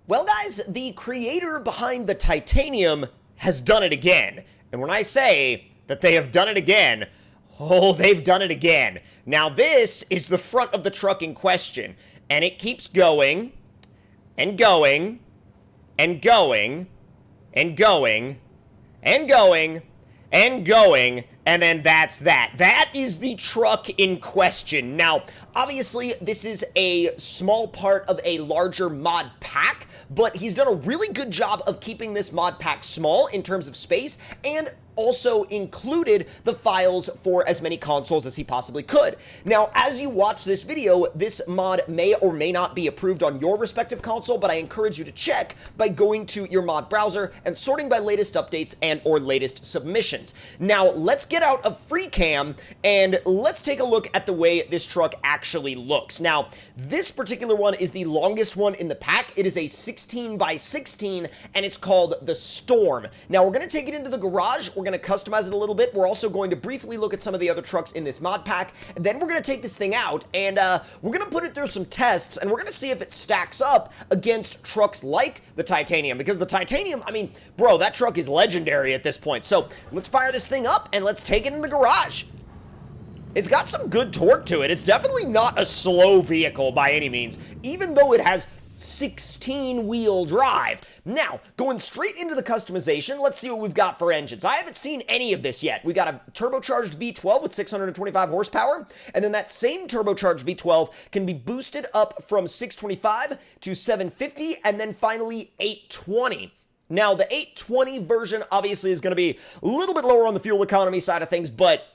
Well, guys, the creator behind the Titanium has done it again. And when I say that they have done it again, oh, they've done it again. Now, this is the front of the truck in question, and it keeps going, and going, and going, and going, and going, and going, and then that's that. That is the truck in question. Now, obviously, this is a small part of a larger mod pack, but he's done a really good job of keeping this mod pack small in terms of space, and also included the files for as many consoles as he possibly could. Now, as you watch this video, this mod may or may not be approved on your respective console, but I encourage you to check by going to your mod browser and sorting by latest updates and or latest submissions. Now, let's get out of free cam and let's take a look at the way this truck actually looks. Now, this particular one is the longest one in the pack. It is a 16 by 16 and it's called the Storm. Now, we're going to take it into the garage. We're going to customize it a little bit. We're also going to briefly look at some of the other trucks in this mod pack. And then we're going to take this thing out and we're going to put it through some tests and we're going to see if it stacks up against trucks like the Titanium. Because the Titanium, I mean, bro, that truck is legendary at this point. So let's fire this thing up and let's take it in the garage. It's got some good torque to it. It's definitely not a slow vehicle by any means, even though it has 16-wheel drive. Now, going straight into the customization, let's see what we've got for engines. I haven't seen any of this yet. We got a turbocharged V12 with 625 horsepower, and then that same turbocharged V12 can be boosted up from 625 to 750, and then finally 820. Now, the 820 version obviously is going to be a little bit lower on the fuel economy side of things, but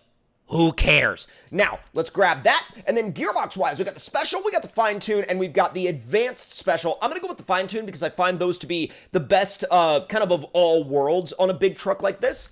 who cares? Now, let's grab that, and then gearbox-wise, we got the special, we got the fine-tune, and we've got the advanced special. I'm gonna go with the fine-tune because I find those to be the best kind of all worlds on a big truck like this.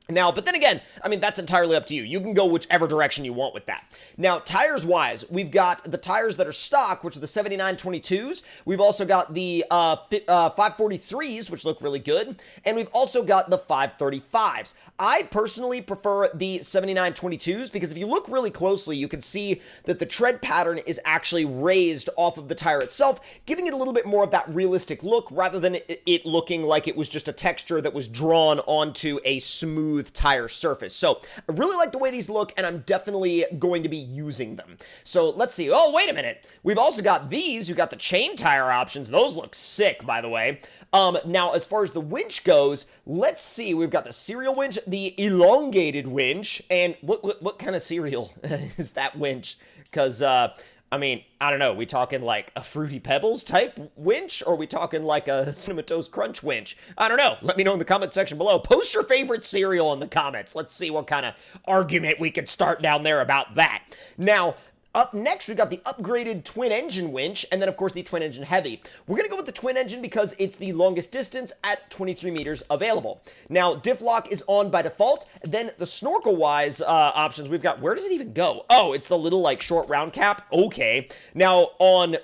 Now, but then again, I mean, that's entirely up to you. You can go whichever direction you want with that. Now, tires-wise, we've got the tires that are stock, which are the 7922s. We've also got the 543s, which look really good. And we've also got the 535s. I personally prefer the 7922s because if you look really closely, you can see that the tread pattern is actually raised off of the tire itself, giving it a little bit more of that realistic look rather than it looking like it was just a texture that was drawn onto a smooth tire surface. So I really like the way these look, and I'm definitely going to be using them. So let's see. Oh, wait a minute. We've also got these. You've got the chain tire options. Those look sick, by the way. Now, as far as the winch goes, let's see. We've got the serial winch, the elongated winch, and what kind of serial is that winch? Because, I mean, I don't know, we talking like a Fruity Pebbles type winch, or are we talking like a Cinnamon Toast Crunch winch? I don't know. Let me know in the comment section below. Post your favorite cereal in the comments. Let's see what kind of argument we could start down there about that. Now, up next, we've got the upgraded twin-engine winch, and then, of course, the twin-engine heavy. We're going to go with the twin-engine because it's the longest distance at 23 meters available. Now, diff lock is on by default. Then the snorkel-wise options, we've got, where does it even go? Oh, it's the little, like, short round cap? Okay. Now, on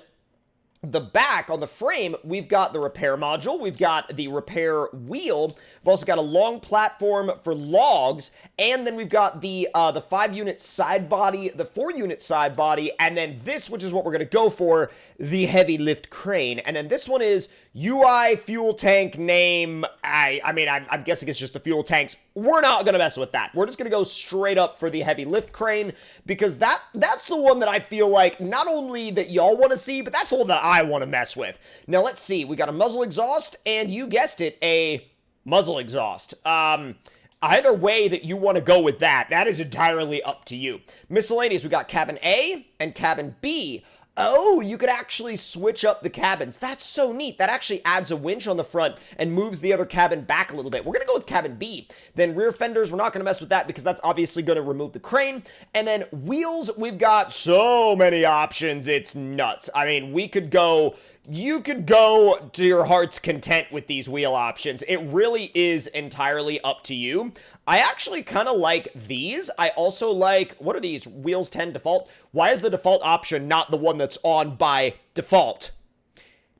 the back, on the frame, we've got the repair module, we've got the repair wheel, we've also got a long platform for logs, and then we've got the 5-unit side body, the 4-unit side body, and then this, which is what we're going to go for, the heavy lift crane. And then this one is UI fuel tank name, I mean, I'm guessing it's just the fuel tanks. We're not going to mess with that. We're just going to go straight up for the heavy lift crane, because that's the one that I feel like not only that y'all want to see, but that's the one that I want to mess with. Now, let's see. We got a muzzle exhaust, and you guessed it, a muzzle exhaust. Either way that you want to go with that is entirely up to you. Miscellaneous, we got cabin A and cabin B. Oh, you could actually switch up the cabins. That's so neat. That actually adds a winch on the front and moves the other cabin back a little bit. We're going to go with cabin B. Then rear fenders, we're not going to mess with that because that's obviously going to remove the crane. And then wheels, we've got so many options. It's nuts. I mean, you could go to your heart's content with these wheel options. It really is entirely up to you. I actually kind of like these. I also like, what are these? Wheels 10 default. Why is the default option not the one that's on by default?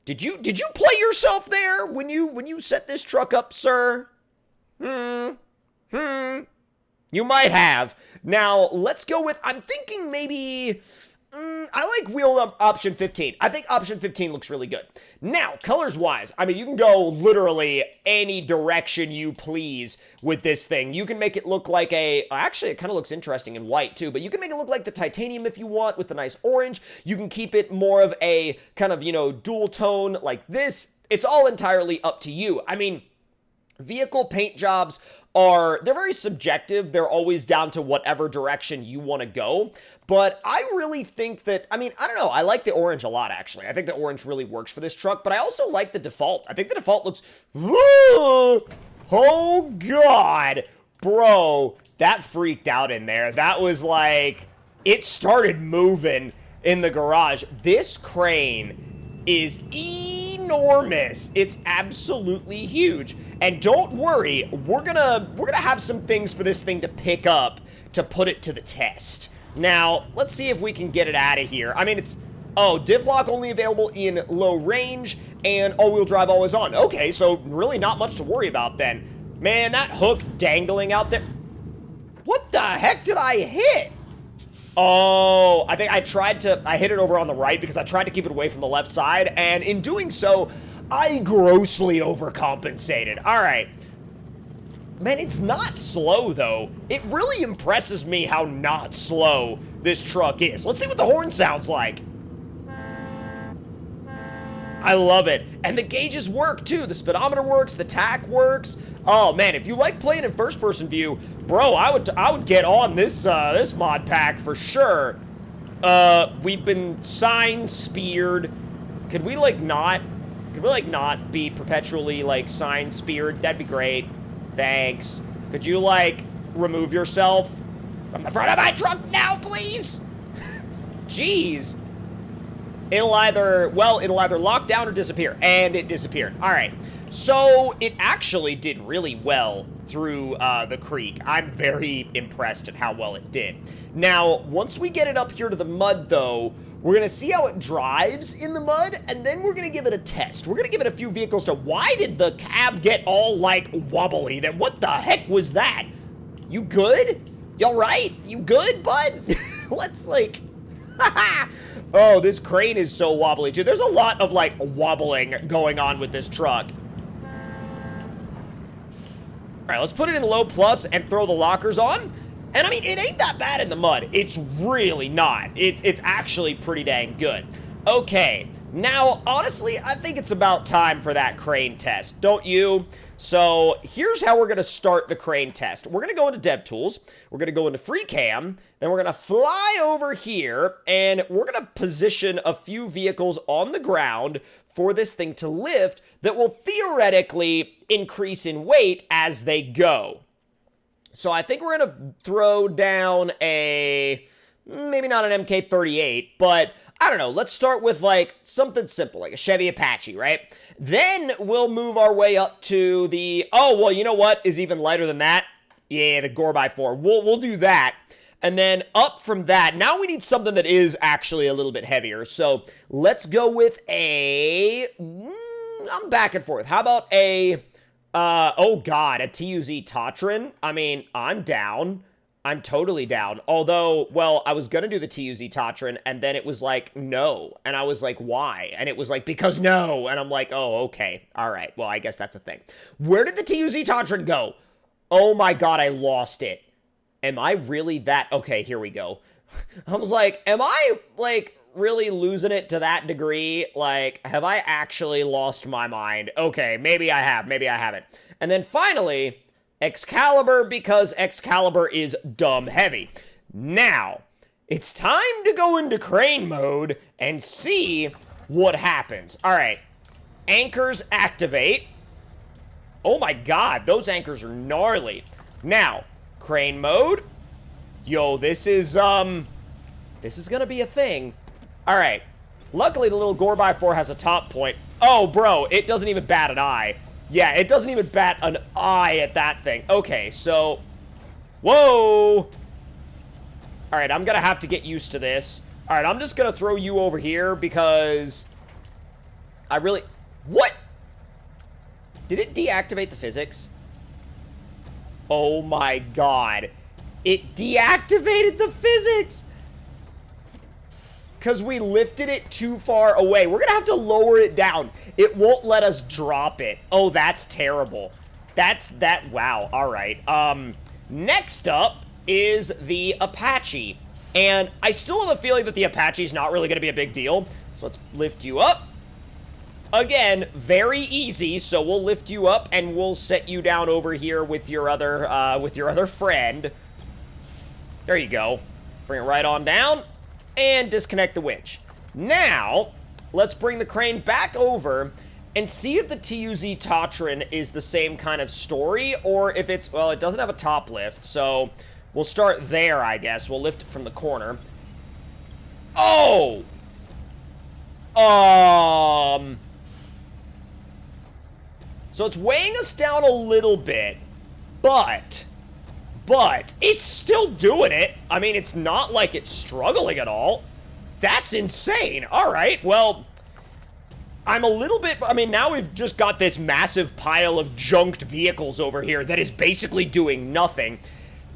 Did you play yourself there when you set this truck up, sir? You might have. Now, let's go with, I'm thinking maybe I like wheel option 15. I think option 15 looks really good. Now, colors-wise, I mean, you can go literally any direction you please with this thing. You can make it look like actually, it kind of looks interesting in white, too, but you can make it look like the titanium if you want with the nice orange. You can keep it more of a kind of, dual tone like this. It's all entirely up to you. I mean, vehicle paint jobs they're very subjective. They're always down to whatever direction you want to go. But I really think that, I mean, I don't know. I like the orange a lot, actually. I think the orange really works for this truck, but I also like the default. I think the default looks, oh God, bro, that freaked out in there. That was like, it started moving in the garage. This crane is enormous. It's absolutely huge. And don't worry, we're gonna have some things for this thing to pick up to put it to the test. Now, let's see if we can get it out of here. I mean, diff lock only available in low range, and all-wheel drive always on. Okay, so really not much to worry about then. Man, that hook dangling out there. What the heck did I hit? Oh, I think I hit it over on the right because I tried to keep it away from the left side, and in doing so, I grossly overcompensated. All right. Man, it's not slow, though. It really impresses me how not slow this truck is. Let's see what the horn sounds like. I love it. And the gauges work, too. The speedometer works. The tach works. Oh, man, if you like playing in first-person view, bro, I would get on this mod pack for sure. We've been sign speared. Could we, not be perpetually, sign speared? That'd be great. Thanks. Could you, remove yourself from the front of my truck now, please? Jeez. It'll either lock down or disappear. And it disappeared. All right. So, it actually did really well through the creek. I'm very impressed at how well it did. Now, once we get it up here to the mud, though, we're going to see how it drives in the mud, and then we're going to give it a test. We're going to give it a few vehicles to... Why did the cab get all, wobbly? What the heck was that? You good? You all right? You good, bud? Let's, Oh, this crane is so wobbly, too. There's a lot of, wobbling going on with this truck. All right, let's put it in low plus and throw the lockers on. And I mean, it ain't that bad in the mud. It's really not. It's actually pretty dang good. Okay, now, honestly, I think it's about time for that crane test, don't you? So, here's how we're going to start the crane test. We're going to go into DevTools, we're going to go into FreeCam, then we're going to fly over here, and we're going to position a few vehicles on the ground for this thing to lift that will theoretically increase in weight as they go. So I think we're going to throw down maybe not an MK38, but I don't know. Let's start with something simple, like a Chevy Apache, right? Then we'll move our way up to oh, well, you know what is even lighter than that? Yeah, the Gore by 4. We'll do that. And then up from that, now we need something that is actually a little bit heavier. So let's go with I'm back and forth. How about oh God, a TUZ Tatran? I mean, I'm down. I'm totally down. Although, well, I was gonna do the TUZ Tatran, and then it was no. And I was why? And it was because no. And I'm oh, okay. All right. Well, I guess that's a thing. Where did the TUZ Tatran go? Oh my God, I lost it. Am I really that? Okay, here we go. I was am I, really losing it to that degree? Have I actually lost my mind? Okay, maybe I have, maybe I haven't. And then finally, Excalibur, because Excalibur is dumb heavy. Now, it's time to go into crane mode and see what happens. All right, anchors activate. Oh my God, those anchors are gnarly. Now, crane mode. Yo, this is gonna be a thing. All right. Luckily, the little Gore by 4 has a top point. Oh, bro, it doesn't even bat an eye. Yeah, it doesn't even bat an eye at that thing. Okay, so... Whoa! All right, I'm gonna have to get used to this. All right, I'm just gonna throw you over here because... I really... What? Did it deactivate the physics? Oh my God. It deactivated the physics! because we lifted it too far away. We're gonna have to lower it down. It won't let us drop it. Oh, that's terrible. Wow, all right. Next up is the Apache. And I still have a feeling that the Apache's not really gonna be a big deal. So let's lift you up. Again, very easy, so we'll lift you up and we'll set you down over here with your other friend. There you go. Bring it right on down and disconnect the winch. Now, let's bring the crane back over and see if the TUZ Tatran is the same kind of story or if it's, well, it doesn't have a top lift, so we'll start there, I guess. We'll lift it from the corner. Oh! So it's weighing us down a little bit, but it's still doing it. I mean, it's not like it's struggling at all. That's insane. All right, well, I'm a little bit, I mean, now we've just got this massive pile of junked vehicles over here that is basically doing nothing.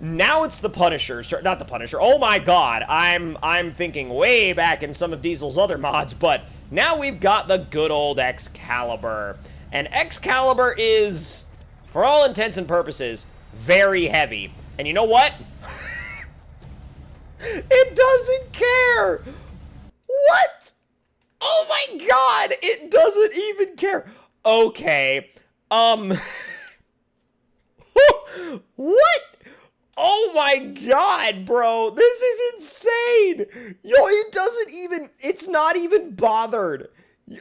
Now it's the Punisher, not the Punisher. Oh my God, I'm thinking way back in some of Diesel's other mods, but now we've got the good old Excalibur. And Excalibur is, for all intents and purposes, very heavy. And you know what? It doesn't care. What? Oh my God, it doesn't even care. Okay. What? Oh my God, bro. This is insane. Yo, it doesn't even, it's not even bothered.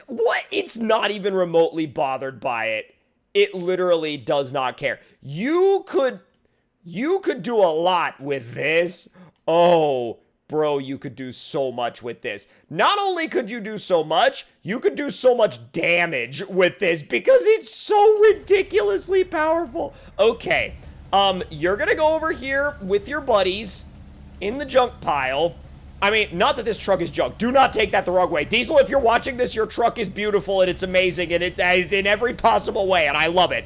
What? It's not even remotely bothered by it. It literally does not care. You could do a lot with this. Oh, bro, you could do so much with this. Not only could you do so much, you could do so much damage with this because it's so ridiculously powerful. Okay, you're gonna go over here with your buddies in the junk pile. I mean, not that this truck is junk. Do not take that the wrong way. Diesel, if you're watching this, your truck is beautiful and it's amazing and it's in every possible way, and I love it.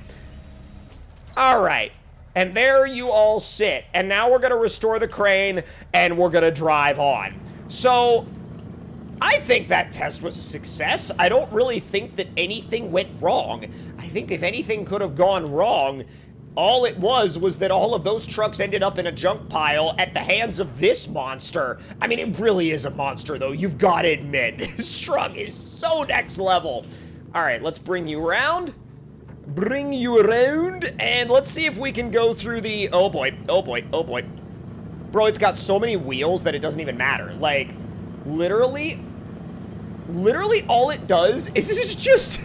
All right. And there you all sit. And now we're going to restore the crane and we're going to drive on. So, I think that test was a success. I don't really think that anything went wrong. I think if anything could have gone wrong, all it was that all of those trucks ended up in a junk pile at the hands of this monster. I mean, it really is a monster, though. You've got to admit. This truck is so next level. All right, let's bring you around. Bring you around, and let's see if we can go through the... Oh, boy. Oh, boy. Oh, boy. Bro, it's got so many wheels that it doesn't even matter. Like, literally all it does is just...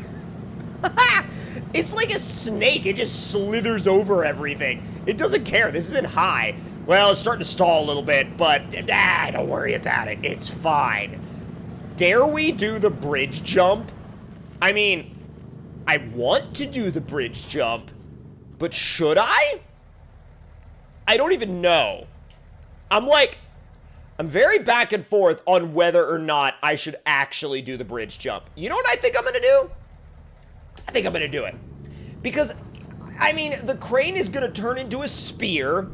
It's like a snake. It just slithers over everything. It doesn't care. This isn't high. Well, it's starting to stall a little bit, but don't worry about it. It's fine. Dare we do the bridge jump? I mean, I want to do the bridge jump, but should I? I don't even know. I'm very back and forth on whether or not I should actually do the bridge jump. You know what I think I'm gonna do? I think I'm gonna do it. Because, I mean, the crane is gonna turn into a spear,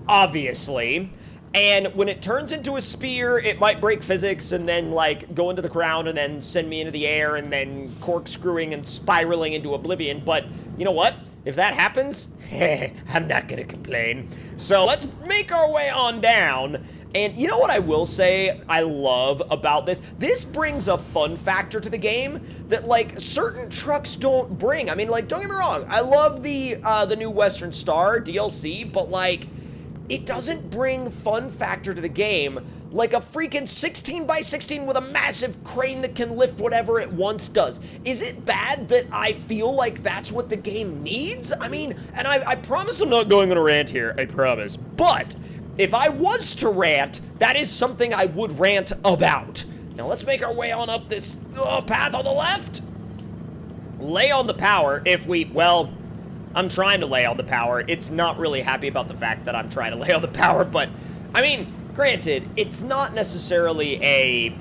obviously. And when it turns into a spear, it might break physics and then, like, go into the ground and then send me into the air and then corkscrewing and spiraling into oblivion. But, you know what? If that happens, I'm not gonna complain. So let's make our way on down. And you know what I will say I love about this? This brings a fun factor to the game that, like, certain trucks don't bring. I mean, like, don't get me wrong. I love the new Western Star DLC, but, like, it doesn't bring fun factor to the game like a freaking 16x16 with a massive crane that can lift whatever it wants does. Is it bad that I feel like that's what the game needs? I mean, and I promise I'm not going on a rant here, I promise. But if I was to rant, that is something I would rant about. Now let's make our way on up this path on the left. Lay on the power if we, well, I'm trying to lay on the power. It's not really happy about the fact that I'm trying to lay on the power, but, I mean, granted, it's not necessarily I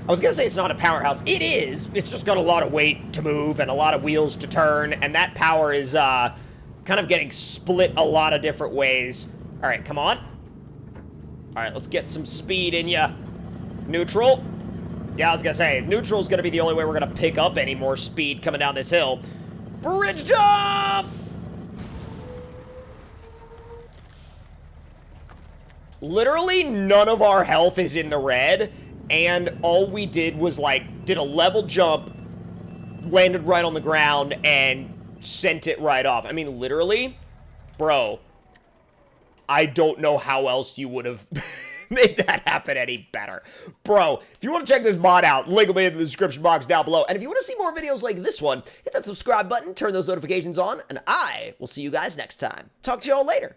was gonna say it's not a powerhouse. It is. It's just got a lot of weight to move and a lot of wheels to turn, and that power is, kind of getting split a lot of different ways. All right, come on. All right, let's get some speed in ya. Neutral. Yeah, I was gonna say, neutral's gonna be the only way we're gonna pick up any more speed coming down this hill. Bridge jump! Literally none of our health is in the red, and all we did was, like, did a level jump, landed right on the ground, and sent it right off. I mean, literally, bro, I don't know how else you would have made that happen any better. Bro, if you want to check this mod out, link will be in the description box down below. And if you want to see more videos like this one, hit that subscribe button, turn those notifications on, and I will see you guys next time. Talk to y'all later.